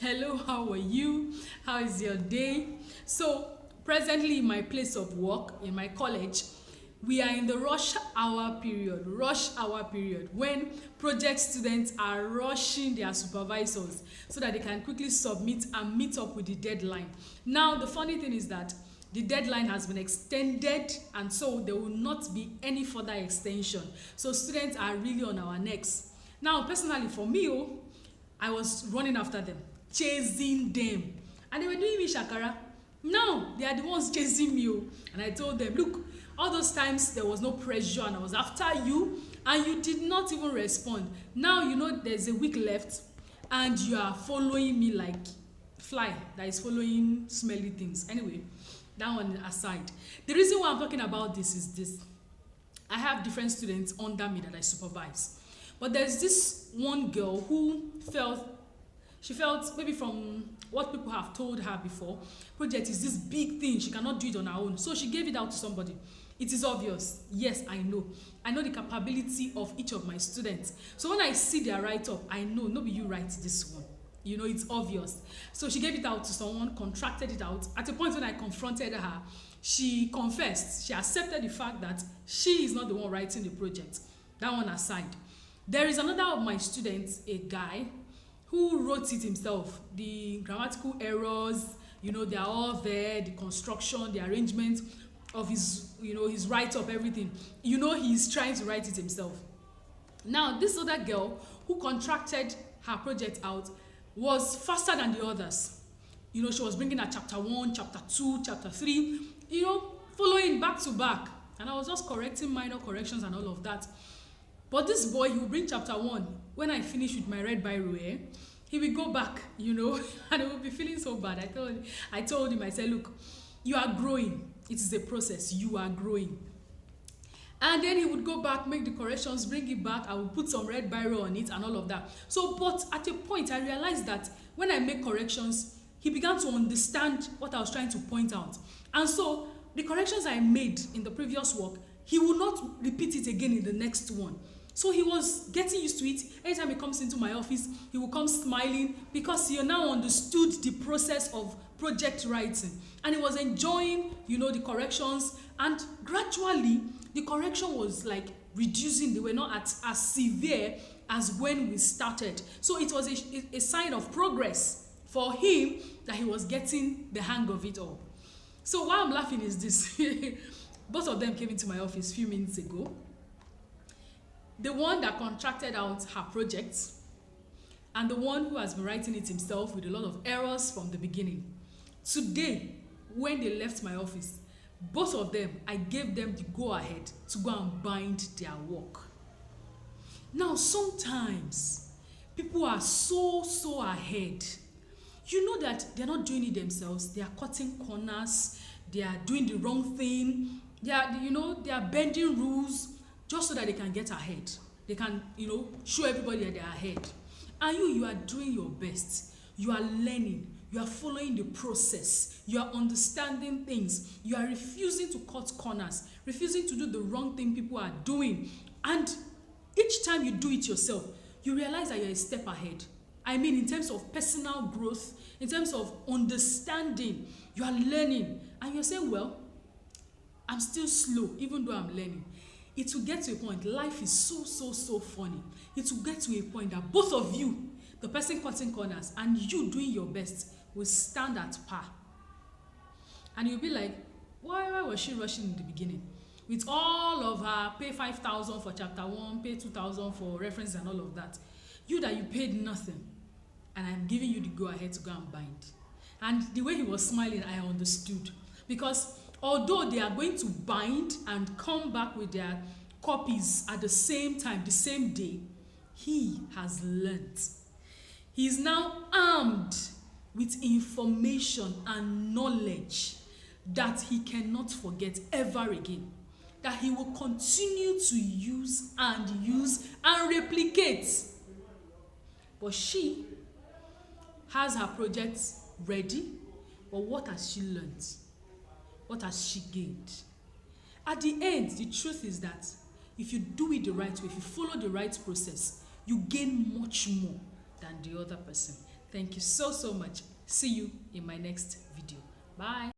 Hello, how are you? How is your day? So, presently in my place of work, in my college, we are in the rush hour period when project students are rushing their supervisors so that they can quickly submit and meet up with the deadline. Now, the funny thing is that the deadline has been extended, and so there will not be any further extension. So students are really on our necks. Now, personally for me, I was running after them, chasing them, and they were doing me shakara. Now they are the ones chasing me, and I told them, look, all those times there was no pressure and I was after you and you did not even respond. Now you know there's a week left and you are following me like fly that is following smelly things. Anyway, that one aside, the reason why I'm talking about this is this: I have different students under me that I supervise. But there's this one girl who felt maybe from what people have told her before, project is this big thing, she cannot do it on her own. So she gave it out to somebody. It is obvious. Yes, I know. I know the capability of each of my students. So when I see their write-up, I know, no be you write this one. You know, it's obvious. So she gave it out to someone, contracted it out. At a point when I confronted her, she confessed, she accepted the fact that she is not the one writing the project. That one aside. There is another of my students, a guy, who wrote it himself. The grammatical errors, you know, they are all there, the construction, the arrangement of his, you know, his write-up, everything. You know, he's trying to write it himself. Now, this other girl who contracted her project out was faster than the others. You know, she was bringing her chapter 1, chapter 2, chapter 3, you know, following back to back. And I was just correcting minor corrections and all of that. But this boy, he will bring chapter 1. When I finish with my red biro, he will go back, you know, and he will be feeling so bad. I told him, I said, look, you are growing. It is a process. You are growing. And then he would go back, make the corrections, bring it back. I would put some red biro on it and all of that. So, but at a point, I realized that when I make corrections, he began to understand what I was trying to point out. And so, the corrections I made in the previous work, he will not repeat it again in the next one. So he was getting used to it. Anytime he comes into my office, he will come smiling because he now understood the process of project writing. And he was enjoying, you know, the corrections. And gradually, the correction was like reducing. They were not as severe as when we started. So it was a sign of progress for him that he was getting the hang of it all. So why I'm laughing is this. Both of them came into my office a few minutes ago. The one that contracted out her project and the one who has been writing it himself with a lot of errors from the beginning. Today, when they left my office, both of them, I gave them the go-ahead to go and bind their work. Now, sometimes, people are so ahead. You know that they're not doing it themselves. They are cutting corners. They are doing the wrong thing. They are bending rules just so that they can get ahead. They can, show everybody that they are ahead. And you are doing your best. You are learning. You are following the process. You are understanding things. You are refusing to cut corners, refusing to do the wrong thing people are doing. And each time you do it yourself, you realize that you're a step ahead. I mean, in terms of personal growth, in terms of understanding, you are learning. And you're saying, well, I'm still slow, even though I'm learning. It will get to a point, life is so funny. It will get to a point that both of you, the person cutting corners and you doing your best, will stand at par. And you'll be like, why was she rushing in the beginning? With all of her pay 5,000 for chapter 1, pay 2,000 for reference and all of that. You paid nothing. And I'm giving you the go-ahead to go and bind. And the way he was smiling, I understood. Because although they are going to bind and come back with their copies at the same time, the same day, he has learnt. He is now armed with information and knowledge that he cannot forget ever again. That he will continue to use and replicate. But she has her projects ready, but what has she learned? What has she gained? At the end, the truth is that if you do it the right way, if you follow the right process, you gain much more than the other person. Thank you so much. See you in my next video. Bye.